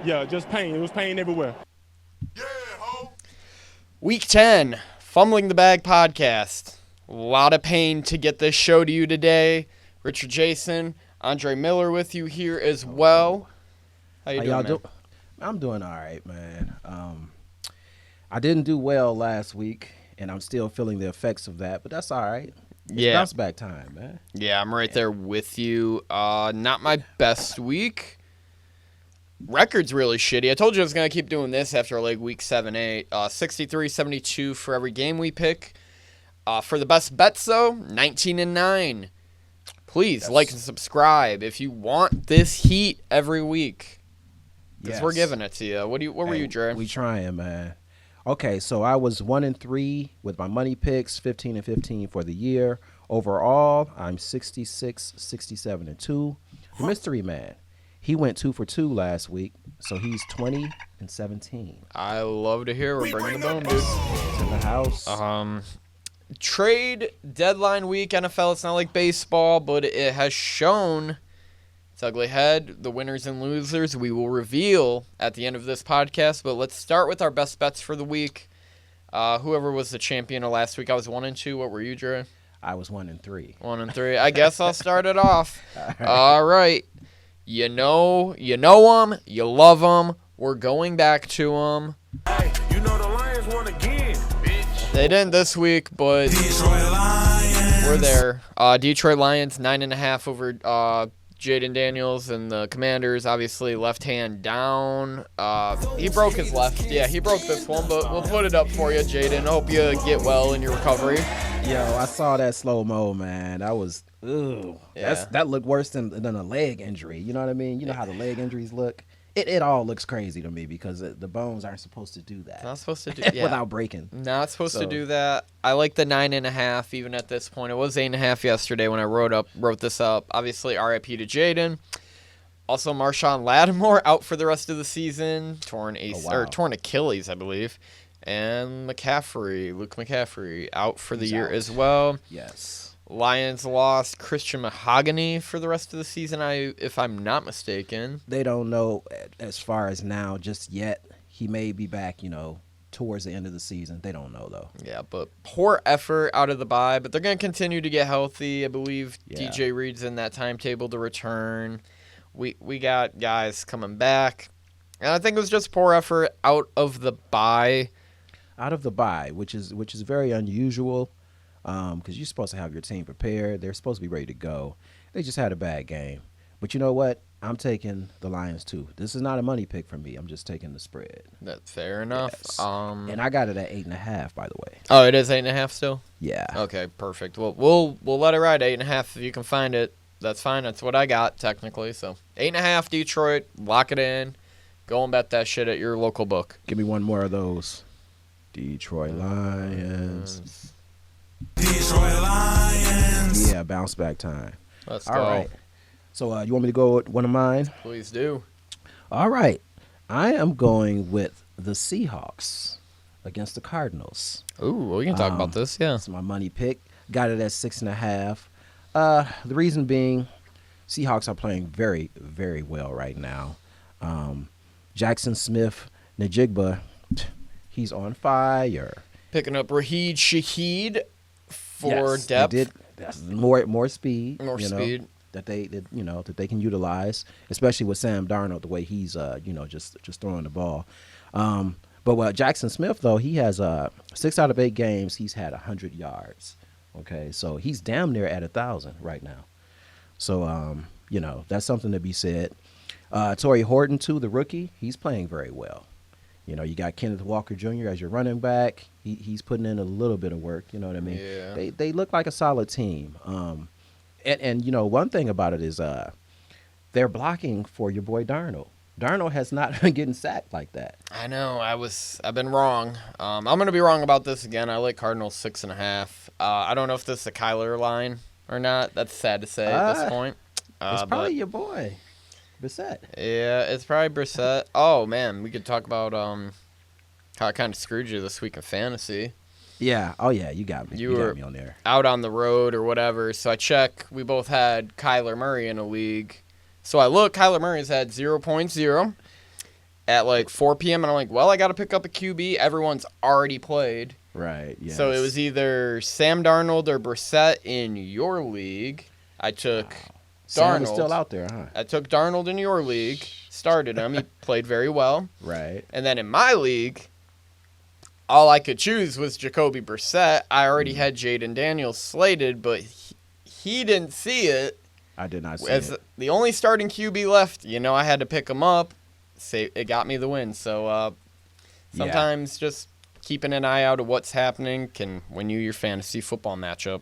Yeah, just pain. It was pain everywhere. Week 10, Fumbling the Bag podcast. A lot of pain to get this show to you today. Richard Jason, Andre Miller with you here as well. How you doing, man? I'm doing all right, man. I didn't do well last week, and I'm still feeling the effects of that, but that's all right. It's bounce back time, man. Yeah, I'm right there with you. Not my best week. Record's really shitty. I told you I was going to keep doing this after like week 7, 8. 63-72 for every game we pick. For the best bets, though, 19-9. Please like and subscribe if you want this heat every week. Because we're giving it to you. What were you, Dre? We trying, man. Okay, so I was 1-3 with my money picks, 15-15 for the year. Overall, I'm 66-67-2. The mystery man, he went 2 for 2 last week, so he's 20-17. I love to hear. We're bringing the boom, dude. It's in the house. Trade deadline week, NFL. It's not like baseball, but it has shown its ugly head. The winners and losers we will reveal at the end of this podcast. But let's start with our best bets for the week. Whoever was the champion of last week, I was 1-2. What were you, Dre? I was 1-3. 1-3. I guess I'll start it off. All right. You know them. You love them. We're going back to them. Hey, you know the Lions won again, bitch. They didn't this week, but we're there. Detroit Lions, 9.5 over Jaden Daniels and the Commanders. Obviously, left hand down. He broke his left. Yeah, he broke this one, but we'll put it up for you, Jaden. Hope you get well in your recovery. Yo, I saw that slow-mo, man. That was, Yeah. That looked worse than a leg injury. You know what I mean? You know how the leg injuries look? It all looks crazy to me because the bones aren't supposed to do that. Not supposed to do without breaking. Not supposed to do that. I like the 9.5 even at this point. It was 8.5 yesterday when I wrote this up. Obviously, RIP to Jaden. Also, Marshawn Lattimore out for the rest of the season. Torn Achilles, I believe. And Luke McCaffrey, out for the year as well. Yes. Lions lost Christian Mahogany for the rest of the season, if I'm not mistaken. They don't know as far as now just yet. He may be back, towards the end of the season. They don't know, though. Yeah, but poor effort out of the bye. But they're going to continue to get healthy. I believe DJ Reed's in that timetable to return. We got guys coming back. And I think it was just poor effort out of the bye. Out of the bye, which is very unusual. Because you're supposed to have your team prepared. They're supposed to be ready to go. They just had a bad game. But you know what? I'm taking the Lions, too. This is not a money pick for me. I'm just taking the spread. That's fair enough. Yes. And I got it at 8.5, by the way. Oh, it is 8.5 still? Yeah. Okay, perfect. Well, we'll let it ride 8.5 if you can find it. That's fine. That's what I got, technically. So 8.5 Detroit. Lock it in. Go and bet that shit at your local book. Give me one more of those. Detroit Lions. Detroit Lions. Yeah, bounce back time. Let's All go. right. So you want me to go with one of mine? Please do. All right. I am going with the Seahawks against the Cardinals. Ooh, we can talk about this, yeah. That's my money pick. Got it at 6.5. The reason being, Seahawks are playing very, very well right now. Jackson Smith, Najigba, he's on fire. Picking up Raheed Shaheed for Yes, depth. they did. That's more speed. More speed. That they can utilize, especially with Sam Darnold, the way he's just throwing the ball. But Jackson Smith, though, he has 6 out of 8 games he's had 100 yards. Okay, so he's damn near at 1,000 right now. So that's something to be said. Torrey Horton, too, the rookie, he's playing very well. You got Kenneth Walker Jr. as your running back. He's putting in a little bit of work. You know what I mean? Yeah. They look like a solid team. And one thing about it is they're blocking for your boy Darnold. Darnold has not been getting sacked like that. I know. I've been wrong. I'm going to be wrong about this again. I like Cardinals 6.5. I don't know if this is a Kyler line or not. That's sad to say at this point. It's probably your boy, Brissett. Yeah, it's probably Brissett. Oh, man. We could talk about how I kind of screwed you this week in fantasy. Yeah. Oh, yeah. You got me. You were got me on there. Out on the road or whatever. So I check. We both had Kyler Murray in a league. So I look. Kyler Murray's had 0.0. at like 4 p.m. and I'm like, well, I got to pick up a QB. Everyone's already played. Right. Yes. So it was either Sam Darnold or Brissett in your league. I took Sam Darnold. is still out there, huh? I took Darnold in your league, started him. He played very well. Right. And then in my league, all I could choose was Jacoby Brissett. I already had Jaden Daniels slated, but he didn't see it. I did not see As it. the only starting QB left, I had to pick him up. It got me the win. So sometimes just keeping an eye out of what's happening can win you your fantasy football matchup.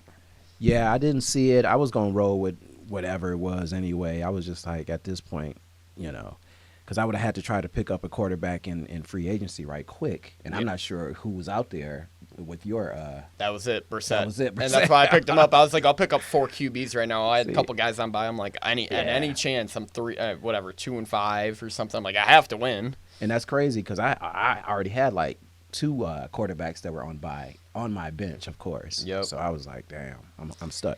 Yeah, I didn't see it. I was going to roll with whatever it was anyway. I was just like, at this point, because I would have had to try to pick up a quarterback in free agency right quick. And I'm not sure who was out there with your That was it, Brissett. That was it, Brissett. And that's why I picked him up. I was like, I'll pick up 4 QBs right now. I had a couple guys on by. I'm like, at any chance, I'm 2-5 or something. I'm like, I have to win. And that's crazy because I already had like 2 quarterbacks that were on my bench, of course. Yep. So I was like, damn, I'm stuck.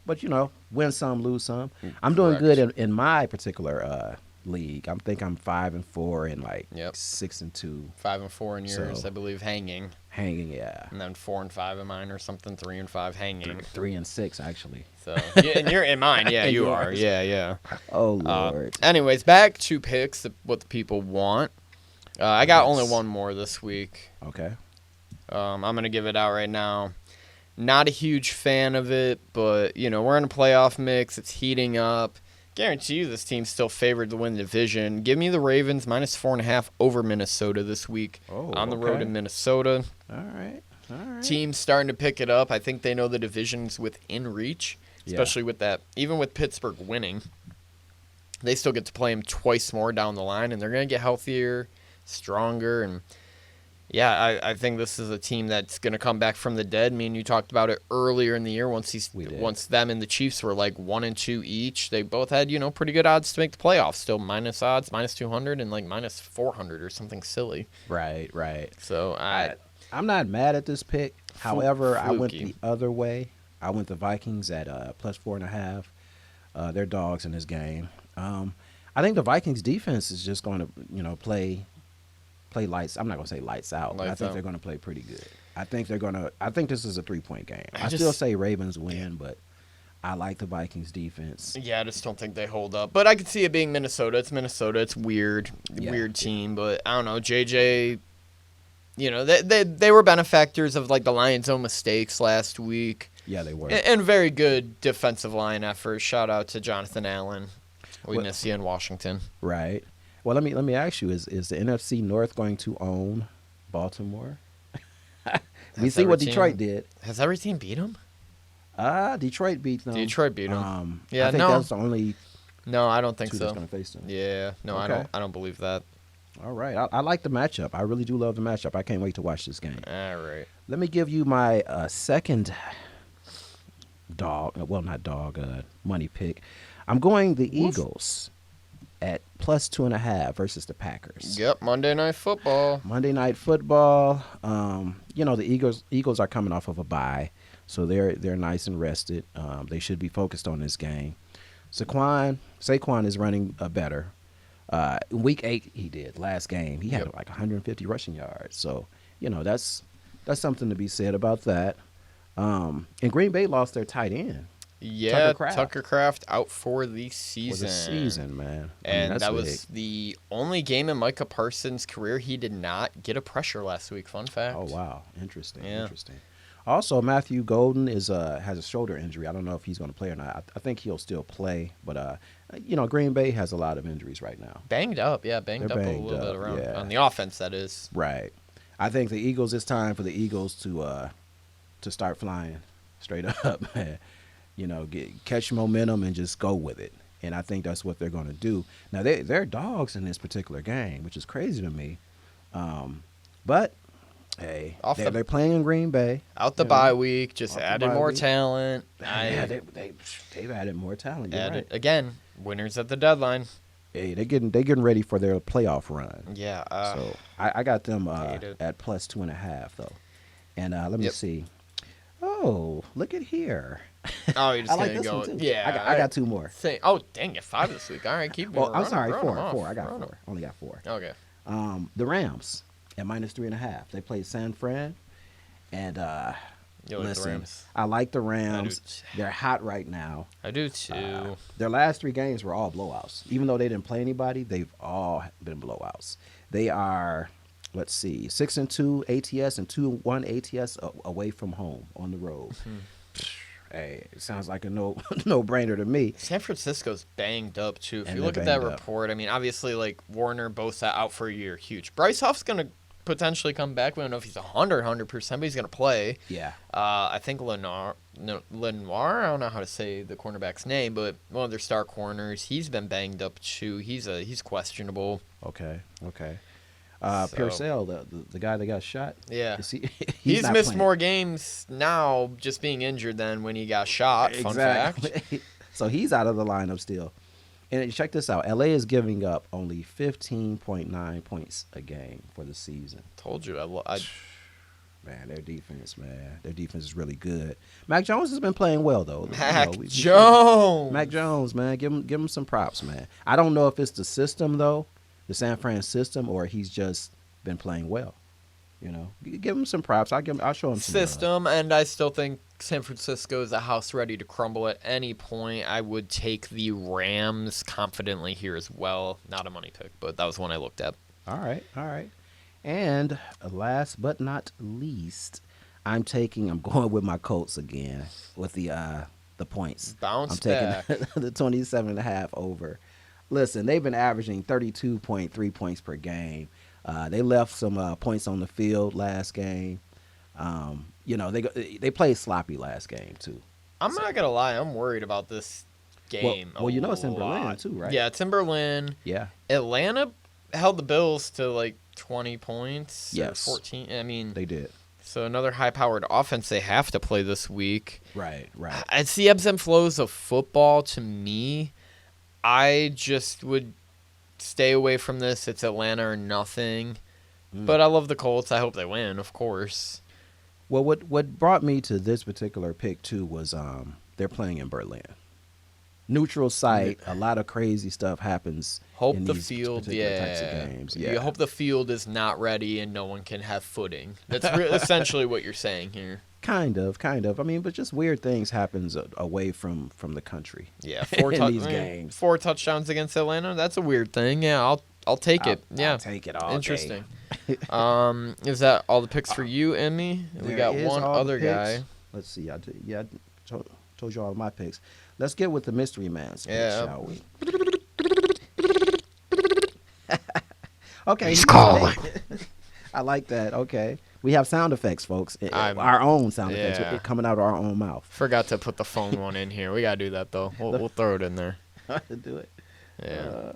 But win some, lose some. I'm doing good in my particular league. I think I'm 5-4 and like 6-2. 5-4 in yours, So, I believe, hanging. Yeah. And then 4-5 in mine or something. 3-5 hanging. 3-6 actually. So and you're in mine, yeah, you are, Yours. yeah. Oh Lord. Anyways, back to picks, what the people want. I got only one more this week. Okay. I'm gonna give it out right now. Not a huge fan of it, but we're in a playoff mix. It's heating up. Guarantee you this team's still favored to win the division. Give me the Ravens -4.5 over Minnesota this week on the road in Minnesota. All right. Team's starting to pick it up. I think they know the division's within reach, especially with that. Even with Pittsburgh winning, they still get to play them twice more down the line, and they're going to get healthier, stronger, and I think this is a team that's going to come back from the dead. Me and you talked about it earlier in the year. Once them and the Chiefs were like 1-2 each, they both had pretty good odds to make the playoffs. Still minus odds, -200 and like -400 or something silly. Right. So I'm not mad at this pick. However, I went fluky. the other way. I went the Vikings at +4.5. They're dogs in this game. I think the Vikings defense is just going to play lights. I'm not going to say lights out, but I think they're going to play pretty good. I think this is a 3-point game. I still say Ravens win, but I like the Vikings defense. Yeah, I just don't think they hold up. But I could see it being Minnesota. It's Minnesota. It's weird team. But I don't know. JJ, they were benefactors of like the Lions' own mistakes last week. Yeah, they were. And very good defensive line effort. Shout out to Jonathan Allen. We miss you in Washington. Right. Well, let me ask you: Is the NFC North going to own Baltimore? We see what Detroit did. Has every team beat them? Detroit beat them. Detroit beat them. I think that's the only. No, I don't think two so. that's going to face them. Yeah. No, Okay. I don't believe that. All right. I like the matchup. I really do love the matchup. I can't wait to watch this game. All right. Let me give you my second money pick. I'm going the Eagles at +2.5 versus the Packers. Yep, Monday Night Football. The Eagles are coming off of a bye, so they're nice and rested. They should be focused on this game. Saquon is running better. Week 8 he did. Last game he had like 150 rushing yards. So that's something to be said about that. And Green Bay lost their tight end. Yeah, Tucker Kraft out for the season. For the season, man. And that was the only game in Micah Parsons' career he did not get a pressure last week. Fun fact. Oh, wow. Interesting. Yeah. Interesting. Also, Matthew Golden has a shoulder injury. I don't know if he's going to play or not. I think he'll still play. But, Green Bay has a lot of injuries right now. Banged up. Yeah, banged up a little bit around. Yeah. On the offense, that is. Right. I think the Eagles, it's time for the Eagles to start flying straight up. Catch momentum and just go with it. And I think that's what they're going to do. Now, they're dogs in this particular game, which is crazy to me. But, hey, they're playing in Green Bay. Out the bye week, just added more talent. Yeah, they've added more talent. Right. Again, winners at the deadline. Hey, they're getting ready for their playoff run. Yeah. So I got them at +2.5, though. And let me see. Oh, look at here. Oh, you're just I like going to this go. one too. Yeah. I got 2 more. Oh, dang it. 5 this week. All right, keep Well, it. I'm sorry, 4. I got 4. Only got 4. Okay. The Rams at -3.5. They played San Fran, and You like the listen, Rams? I like the Rams. I They're hot right now. I do too. Their last 3 games were all blowouts. Even though they didn't play anybody, they've all been blowouts. They are, let's see, 6-2 ATS and 2-1 ATS away from home on the road. Hey, it sounds like a no-brainer to me. San Francisco's banged up too. If And you they're look at that banged up. report, I mean, obviously, like Warner, Bosa out for a year, huge. Bryce Huff's gonna potentially come back. We don't know if he's 100%, but he's gonna play. Yeah. I think Lenoir, I don't know how to say the cornerback's name, but one of their star corners, he's been banged up too. He's questionable. Okay. So- Purcell, the guy that got shot. Yeah. is he- He's not missed playing. more games now just being injured than when he got shot. Fun fact. Exactly. So he's out of the lineup still. And check this out. LA is giving up only 15.9 points a game for the season. Told you. Man, their defense is really good. Mac Jones has been playing well though. Mac You know, Jones. Mac Jones, man, give him some props, man. I don't know if it's the system though, the San Fran system, or he's just been playing well. You know, give him some props. I'll show him some System, and I still think San Francisco is a house ready to crumble at any point. I would take the Rams confidently here as well. Not a money pick, but that was one I looked at. All right. And last but not least, I'm going with my Colts again with the points. Bounce I'm taking back. the 27.5 over. Listen, they've been averaging 32.3 points per game. They left some points on the field last game. You know, they played sloppy last game too. I'm not gonna lie, I'm worried about this game. Well, you know it's in a Berlin lot. too, right? Yeah, it's in Berlin. Yeah. Atlanta held the Bills to like 20 points. Yes. Or 14. I mean, They did. so another high-powered offense they have to play this week. Right. It's the ebbs and flows of football to me. I just would stay away from this. It's Atlanta or nothing. But I love the Colts. I hope they win, of course. Well, what brought me to this particular pick too was they're playing in Berlin. Neutral site, a lot of crazy stuff happens. Hope in the these field, particular types of games. You hope the field is not ready and no one can have footing. That's essentially what you're saying here. Kind of. I mean, but just weird things happens away from the country. Yeah, in these games. 4 touchdowns against Atlanta. That's a weird thing. Yeah, I'll take it. Yeah, I'll take it all day. Interesting. Is that all the picks for you and me? We There got is one all the other picks. guy. Let's see. I told you all of my picks. Let's get with the mystery man's picks, Yeah. shall we? Okay. He's calling. I like that. Okay. We have sound effects, folks. I'm- Our own sound effects Yeah. coming out of our own mouth. Forgot to put the phone one in here. We gotta do that though. We'll throw it in there. Do it. Yeah,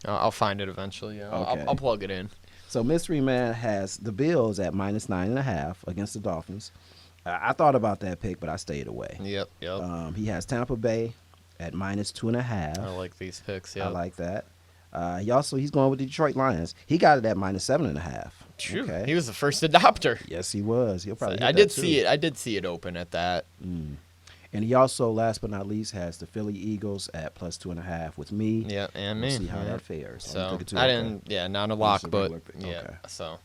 I'll find it eventually. Yeah, Okay. I'll plug it in. So Mystery Man has the Bills at -9.5 against the Dolphins. I thought about that pick, but I stayed away. Yep. He has Tampa Bay at -2.5. I like these picks. Yeah, I like that. He's going with the Detroit Lions. He got it at -7.5. True. Okay. He was the first adopter. Yes, he was. He'll probably. I did see it. I did see it open at that. And he also, last but not least, has the Philly Eagles at +2.5 with me. Yeah, and We'll me. see how yeah. that fares. So Too, I okay. didn't. Yeah, not a lock, a but regular pick. yeah. Okay. So,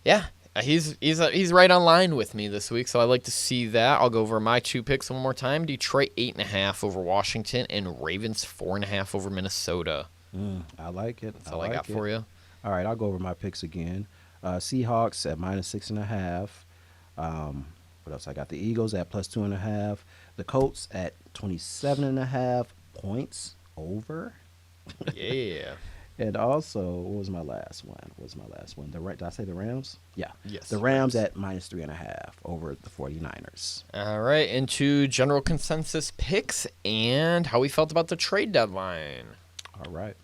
yeah, he's right on line with me this week. So I like to see that. I'll go over my 2 picks one more time. Detroit 8.5 over Washington, and Ravens 4.5 over Minnesota. I like it. That's all I got for you. All right, I'll go over my picks again. Seahawks at -6.5. What else? I got the Eagles at +2.5. The Colts at 27.5 points over. Yeah. And also, what was my last one? Did I say the Rams? Yeah. Yes, The Rams at -3.5 over the 49ers. All right, into general consensus picks and how we felt about the trade deadline. All right.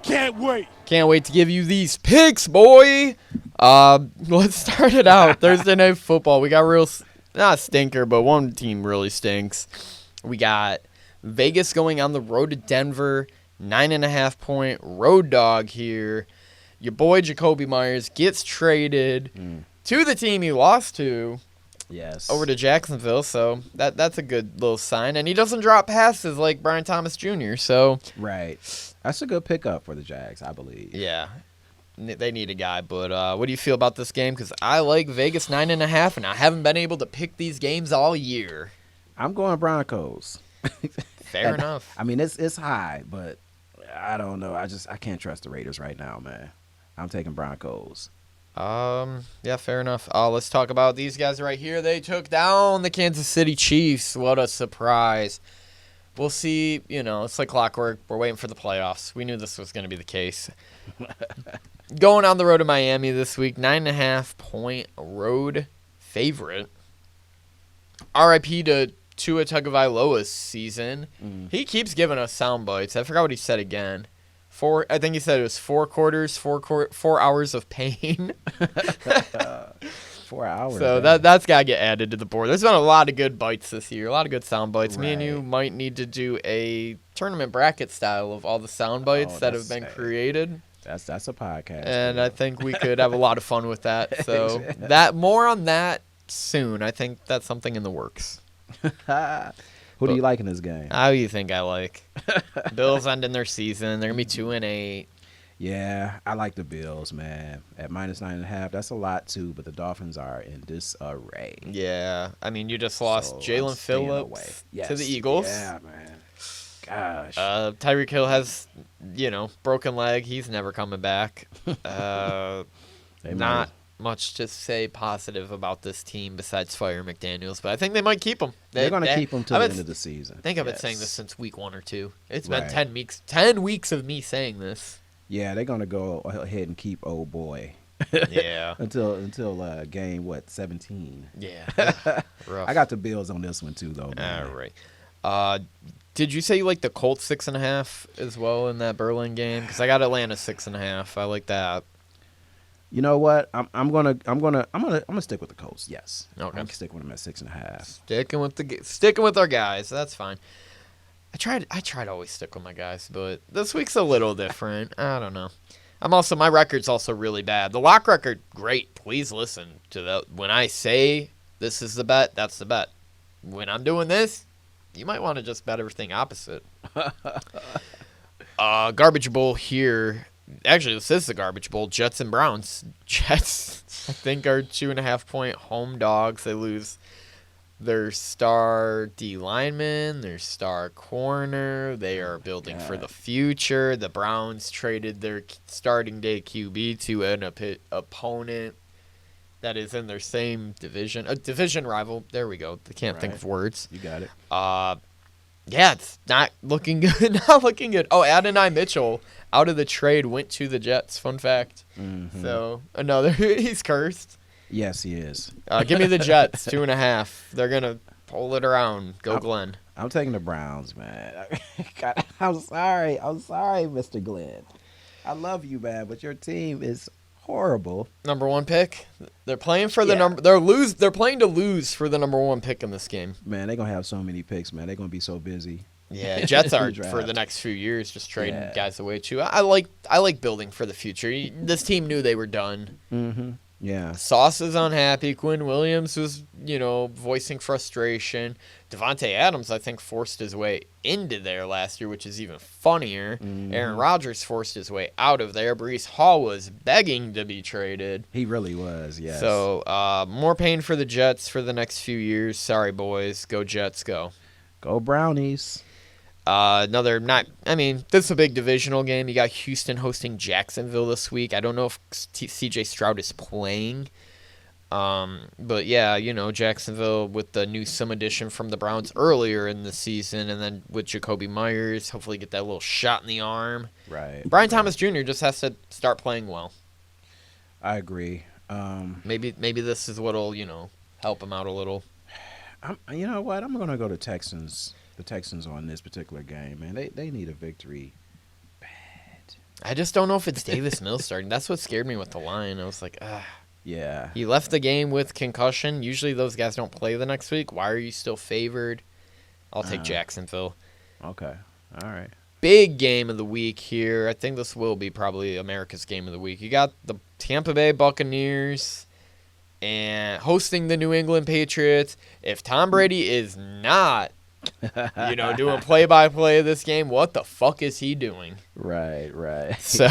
Can't wait. Can't wait to give you these picks, boy. Let's start it out. Thursday Night Football. We got not stinker, but one team really stinks. We got Vegas going on the road to Denver. 9.5 point road dog here. Your boy Jacoby Myers gets traded to the team he lost to Yes. over to Jacksonville. So that's a good little sign. And he doesn't drop passes like Brian Thomas Jr. So Right. That's a good pickup for the Jags, I believe. yeah. They need a guy. But what do you feel about this game? Because I like Vegas 9.5, and I haven't been able to pick these games all year. I'm going Broncos. Fair enough. I mean, it's high, but I don't know. I can't trust the Raiders right now, man. I'm taking Broncos. Yeah, fair enough. Let's talk about these guys right here. They took down the Kansas City Chiefs. What a surprise. We'll see. It's like clockwork. We're waiting for the playoffs. We knew this was going to be the case. Going on the road to Miami this week, 9.5-point road favorite. RIP to Tua Tagovailoa's season. He keeps giving us sound bites. I forgot what he said again. I think he said it was 4 quarters, 4 hours of pain. 4 hours. So that's got to get added to the board. There's been a lot of good bites this year, a lot of good sound bites. Me and you might need to do a tournament bracket style of all the sound bites that have been created. That's a podcast. And I think we could have a lot of fun with that. So more on that soon. I think that's something in the works. Who do you like in this game? How do you think I like? Bills ending their season. They're going to be 2-8. Yeah, I like the Bills, man. At -9.5, that's a lot too, but the Dolphins are in disarray. Yeah. I mean, you just lost Jalen Phillips to the Eagles. Yeah, man. Gosh. Tyreek Hill has, broken leg. He's never coming back. Not much to say positive about this team besides fire McDaniels, but I think they might keep him. They're going to keep him till the end of the season. I think I've been saying this since week 1 or 2. It's been 10 weeks. 10 weeks of me saying this. Yeah, they're going to go ahead and keep old boy. Yeah. until game 17. Yeah. Rough. I got the Bills on this one too, though, man. All right. Did you say you like the Colts 6.5 as well in that Berlin game? Because I got Atlanta 6.5. I like that. You know what? I'm gonna stick with the Colts. Yes. Okay. I'm gonna stick with them at 6.5. Sticking with our guys. That's fine. I try to always stick with my guys, but this week's a little different. I don't know. My record's also really bad. The lock record, great. Please listen to that. When I say this is the bet, that's the bet. When I'm doing this, you might want to just bet everything opposite. Garbage bowl here. Actually, this is the garbage bowl. Jets and Browns. Jets, I think, are 2.5-point home dogs. They lose their star D lineman, their star corner. They are building for the future. The Browns traded their starting day QB to an opponent that is in their same division. A division rival. There we go. I can't think of words. You got it. Yeah, it's not looking good. Not looking good. Oh, Adonai Mitchell out of the trade went to the Jets. Fun fact. Mm-hmm. So he's cursed. Yes, he is. Give me the Jets 2.5. They're gonna pull it around. Go Glenn. I'm taking the Browns, man. God, I'm sorry, Mr. Glenn. I love you, man, but your team is horrible. Number 1 pick. They're playing for the number. They're playing to lose for the number 1 pick in this game. Man, they're gonna have so many picks, man. They're gonna be so busy. Yeah, Jets are for the next few years just trading guys away too. I like building for the future. This team knew they were done. Mm-hmm. Yeah. Sauce is unhappy. Quinn Williams was, voicing frustration. Devontae Adams, I think, forced his way into there last year, which is even funnier. Mm-hmm. Aaron Rodgers forced his way out of there. Breece Hall was begging to be traded. He really was, yes. So, more pain for the Jets for the next few years. Sorry, boys. Go Jets, go. Go Brownies. This is a big divisional game. You got Houston hosting Jacksonville this week. I don't know if CJ Stroud is playing. But yeah, Jacksonville with the new sim addition from the Browns earlier in the season, and then with Jacoby Myers, hopefully get that little shot in the arm. Right. Brian Thomas Jr. just has to start playing well. I agree. Maybe this is what'll, help him out a little. You know what? I'm going to go to Texans. The Texans on this particular game, man. They need a victory bad. I just don't know if it's Davis Mills starting. That's what scared me with the line. I was like, Yeah. He left the game with concussion. Usually those guys don't play the next week. Why are you still favored? I'll take Jacksonville. Okay. All right. Big game of the week here. I think this will be probably America's game of the week. You got the Tampa Bay Buccaneers and hosting the New England Patriots. If Tom Brady is not doing play-by-play of this game, what the fuck is he doing? Right. So,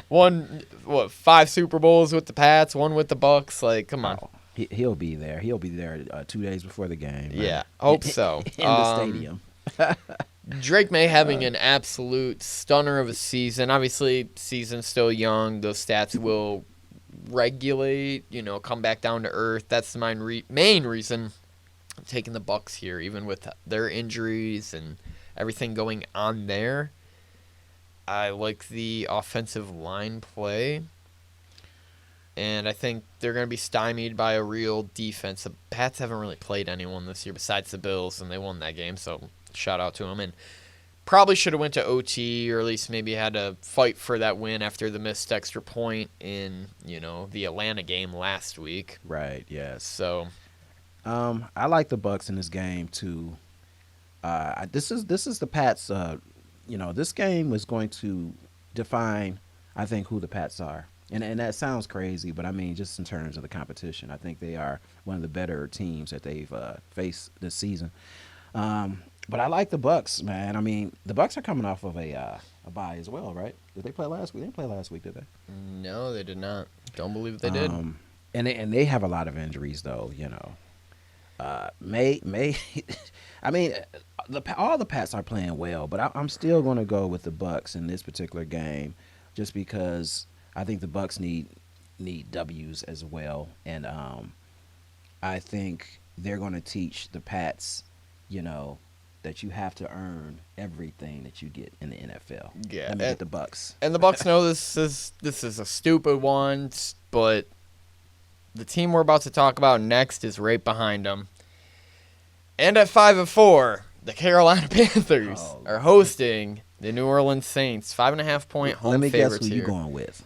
one what, 5 Super Bowls with the Pats, 1 with the Bucks. Like, come on. Oh, he'll be there. He'll be there 2 days before the game. Man. Yeah, hope so. In the stadium. Drake May having an absolute stunner of a season. Obviously, season's still young. Those stats will regulate, come back down to earth. That's the main reason I'm taking the Bucks here, even with their injuries and everything going on there. I like the offensive line play, and I think they're going to be stymied by a real defense. The Pats haven't really played anyone this year besides the Bills, and they won that game, so shout out to them. And probably should have went to OT, or at least maybe had to fight for that win after the missed extra point in, the Atlanta game last week. Right, yes. So I like the Bucks in this game too. This is the Pats. This game is going to define, I think, who the Pats are. And that sounds crazy, but I mean, just in terms of the competition, I think they are one of the better teams that they've faced this season. But I like the Bucks, man. I mean, the Bucks are coming off of a bye as well, right? Did they play last week? They didn't play last week, did they? No, they did not. Don't believe they did. And they have a lot of injuries, though. May I mean, all the Pats are playing well, but I'm still going to go with the Bucks in this particular game, just because I think the Bucks need W's as well, and I think they're going to teach the Pats, that you have to earn everything that you get in the NFL. Yeah, let me get the Bucks. And the Bucks know this is a stupid one, but the team we're about to talk about next is right behind them. And at 5-4, the Carolina Panthers are hosting the New Orleans Saints. 5.5-point home favorites here. Let me guess who you going with.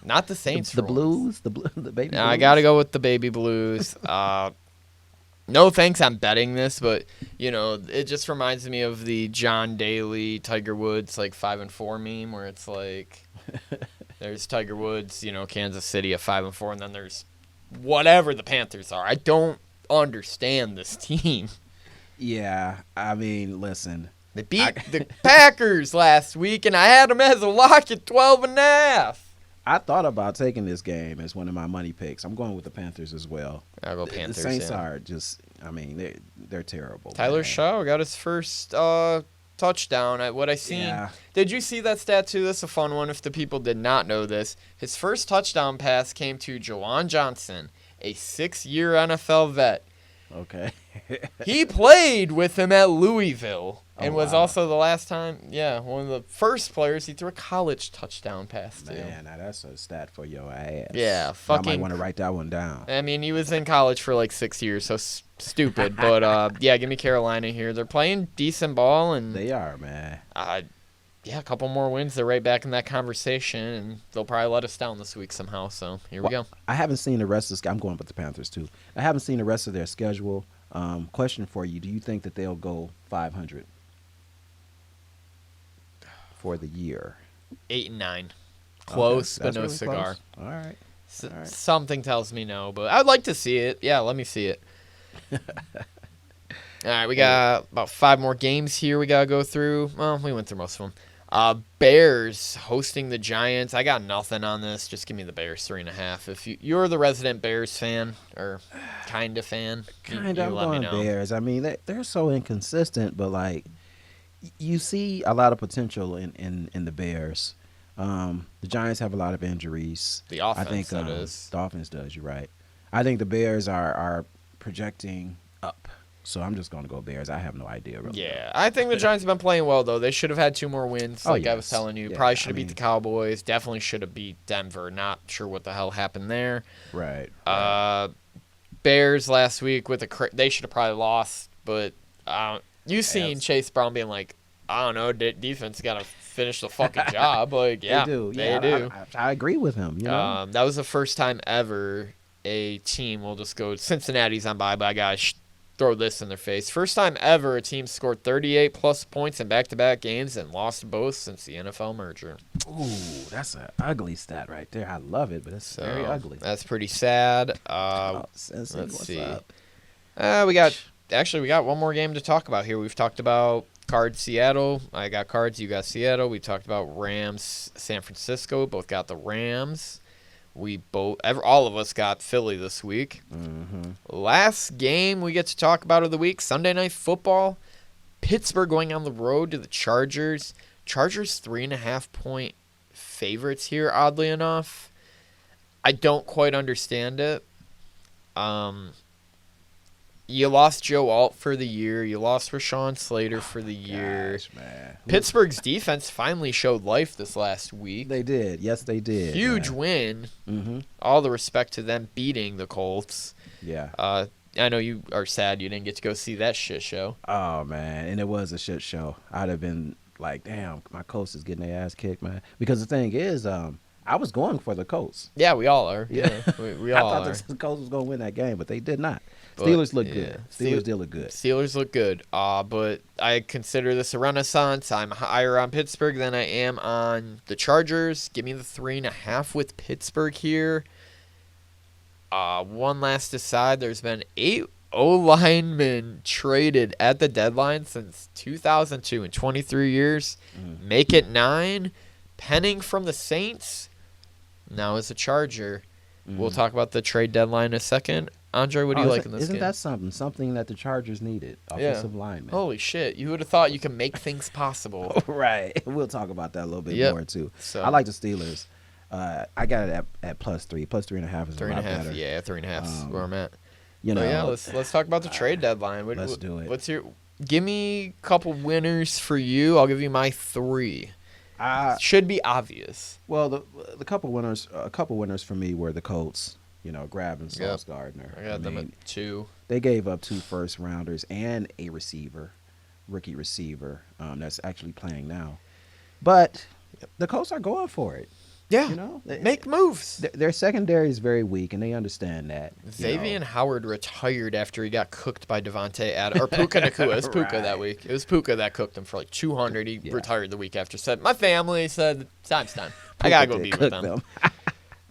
Not the Saints. The Blues, the baby. Blues? I got to go with the baby Blues. No thanks, I'm betting this, but it just reminds me of the John Daly, Tiger Woods 5-4 meme, where it's like there's Tiger Woods, Kansas City at 5-4, and then there's whatever the Panthers are. I don't understand this team. Yeah, I mean, listen. They beat the Packers last week, and I had them as a lock at 12.5. I thought about taking this game as one of my money picks. I'm going with the Panthers as well. I'll go Panthers. The Saints are just, I mean, they're terrible. Tyler Shaw got his first touchdown at what I seen. Yeah. Did you see that stat too? That's a fun one if the people did not know this. His first touchdown pass came to Jawan Johnson, a 6-year NFL vet. Okay. He played with him at Louisville and was wow. also the last time, one of the first players he threw a college touchdown pass to. Man, now that's a stat for your ass. Yeah, I might want to write that one down. I mean, he was in college for 6 years, so stupid. But, give me Carolina here. They're playing decent ball. And they are, man. A couple more wins. They're right back in that conversation, and they'll probably let us down this week somehow. So here we go. I haven't seen the rest of the I'm going with the Panthers, too. I haven't seen the rest of their schedule. Question for you. Do you think that they'll go 500 for the year? 8-9. Close, okay, but no really cigar. Close. All right. Something tells me no, but I'd like to see it. Yeah, let me see it. All right, we got about 5 more games here we got to go through. Well, we went through most of them. Bears hosting the Giants. I got nothing on this. Just give me the Bears 3.5. If you're the resident Bears fan or kind of fan, I'm let me going know. Bears. I mean, they're so inconsistent, but you see a lot of potential in the Bears. The Giants have a lot of injuries. The offense, I think, that is. The offense does. You're right. I think the Bears are projecting up. So I'm just going to go Bears. I have no idea, really. Yeah, I think the Giants have been playing well, though. They should have had 2 more wins, I was telling you. Yeah, Probably should have beat the Cowboys. Definitely should have beat Denver. Not sure what the hell happened there. Right. Bears last week they should have probably lost, but you seen Chase Brown being like, I don't know, defense got to finish the fucking job. They do. They do. I agree with him. That was the first time ever a team will just go, Cincinnati's on bye, but I got to throw this in their face. First time ever a team scored 38-plus points in back-to-back games and lost both since the NFL merger. Ooh, that's an ugly stat right there. I love it, but it's very ugly. That's pretty sad. Let's see. Up? We got one more game to talk about here. We've talked about Cards, Seattle. I got Cards. You got Seattle. We talked about Rams, San Francisco. Both got the Rams. All of us got Philly this week. Mm-hmm. Last game we get to talk about of the week, Sunday Night Football. Pittsburgh going on the road to the Chargers. Chargers 3.5-point favorites here, oddly enough. I don't quite understand it. You lost Joe Alt for the year. You lost Rashawn Slater for the year. Gosh, man. Pittsburgh's defense finally showed life this last week. They did. Yes, they did. Huge win. Mm-hmm. All the respect to them beating the Colts. Yeah. I know you are sad you didn't get to go see that shit show. Oh, man. And it was a shit show. I'd have been like, damn, my Colts is getting their ass kicked, man. Because the thing is, I was going for the Colts. Yeah, we all are. Yeah, we all I are. thought the Colts was going to win that game, but they did not. But, Steelers look yeah. good. Steelers did look good. Steelers look good. But I consider this a renaissance. I'm higher on Pittsburgh than I am on the Chargers. Give me the 3.5 with Pittsburgh here. One last aside. There's been 8 O-linemen traded at the deadline since 2002 in 23 years. Make it 9. Penning from the Saints. Now is a Charger. We'll talk about the trade deadline in a second. Andre, what do you like in this game? Isn't that something? Something that the Chargers needed. Offensive lineman. Holy shit. You would have thought you could make things possible. Right. We'll talk about that a little bit more, too. So, I like the Steelers. I got it at +3. +3.5 is a lot 3.5. better. Yeah, 3.5 is where I'm at. Let's talk about the trade deadline. Let's do it. Give me a couple winners for you. I'll give you my 3. Should be obvious. Well, a couple winners for me were the Colts. Grabbing Sauce Gardner. I got them at 2. They gave up 2 first-rounders and a rookie receiver that's actually playing now. But the Colts are going for it. Yeah, make moves. Their secondary is very weak, and they understand that. Xavier Howard retired after he got cooked by Devontae Adams. Or Puka Nakua. It was Puka that week. It was Puka that cooked him for like 200. He retired the week after. Said, my family said, time's done. I got to go be with them.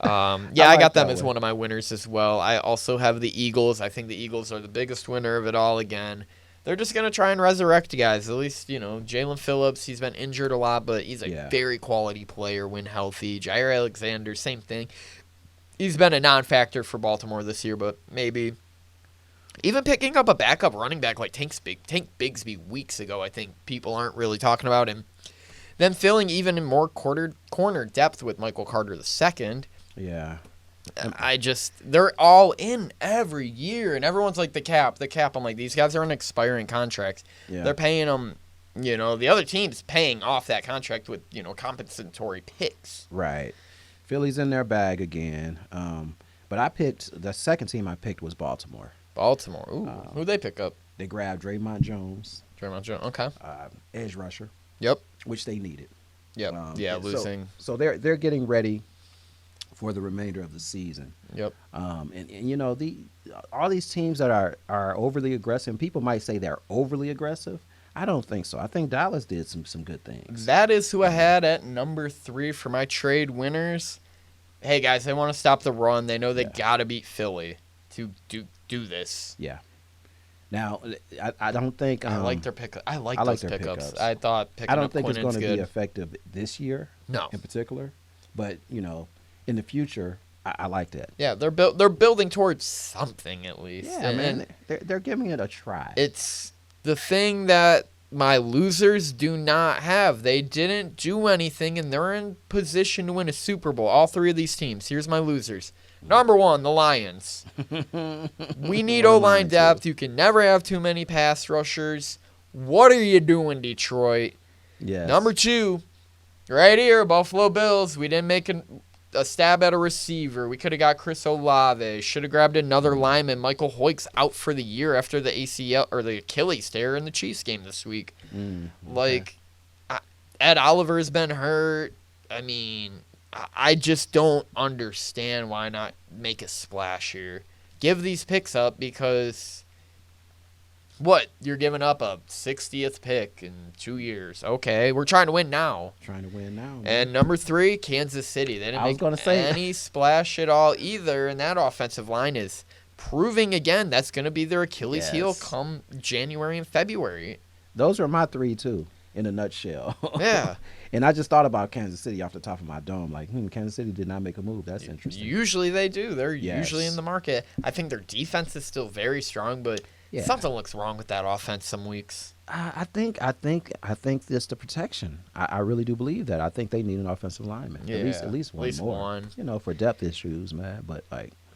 I got them as one of my winners as well. I also have the Eagles. I think the Eagles are the biggest winner of it all again. They're just going to try and resurrect guys. At least, Jalen Phillips, he's been injured a lot, but he's a very quality player when healthy. Jair Alexander, same thing. He's been a non-factor for Baltimore this year, but maybe. Even picking up a backup running back like Tank Bigsby weeks ago, I think people aren't really talking about him. Then filling even in more corner depth with Michael Carter II. Yeah. They're all in every year, and everyone's like, the cap. I'm like, these guys are on expiring contracts. Yeah. They're paying them, the other team's paying off that contract with, compensatory picks. Right. Philly's in their bag again. But the second team I picked was Baltimore. Ooh. Who'd they pick up? They grabbed Draymond Jones. Okay. Edge rusher. Yep. Which they needed. Yep. Losing. So they're getting ready for the remainder of the season. Yep. All these teams that are overly aggressive, people might say they're overly aggressive. I don't think so. I think Dallas did some good things. That is who I had at number 3 for my trade winners. Hey guys, they want to stop the run. They know they gotta beat Philly to do this. Yeah. Now, I don't think I like their pickups. I like those pickups. I thought picking up I don't think it's going to be good. effective this year. No. In particular, but in the future, I like that. Yeah, they're building towards something at least. Yeah, man, they're giving it a try. It's the thing that my losers do not have. They didn't do anything, and they're in position to win a Super Bowl. All 3 of these teams. Here's my losers. Number 1, the Lions. We need O-line depth. You can never have too many pass rushers. What are you doing, Detroit? Yes. Number 2, right here, Buffalo Bills. We didn't make a stab at a receiver. We could have got Chris Olave. Should have grabbed another lineman. Michael Hoyt's out for the year after the ACL or the Achilles tear in the Chiefs game this week. Ed Oliver's been hurt. I mean, I just don't understand why not make a splash here. Give these picks up because you're giving up a 60th pick in 2 years. Okay, we're trying to win now. Man. And number 3, Kansas City. They didn't make any splash at all either, and that offensive line is proving again that's going to be their Achilles heel come January and February. Those are my 3 too, in a nutshell. Yeah. And I just thought about Kansas City off the top of my dome. Like, Kansas City did not make a move. That's interesting. Usually they do. They're Yes. usually in the market. I think their defense is still very strong, but Yeah. something looks wrong with that offense some weeks. I think it's the protection. I really do believe that. I think they need an offensive lineman. Yeah, At least one more. one. For depth issues, man. But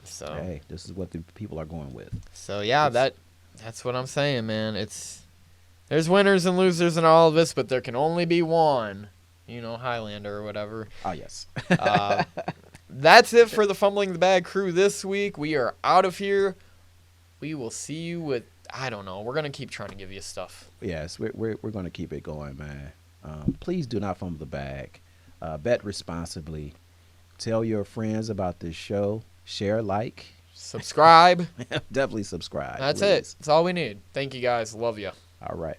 So hey, this is what the people are going with. So yeah, that's what I'm saying, man. There's winners and losers in all of this, but there can only be one. Highlander or whatever. Oh yes. That's it for the Fumbling the Bag crew this week. We are out of here. We will see you with, I don't know. We're gonna keep trying to give you stuff. Yes, we're gonna keep it going, man. Please do not fumble the bag. Bet responsibly. Tell your friends about this show. Share, like, Subscribe. definitely subscribe. That's please. it. That's all we need. Thank you guys. Love you. All right.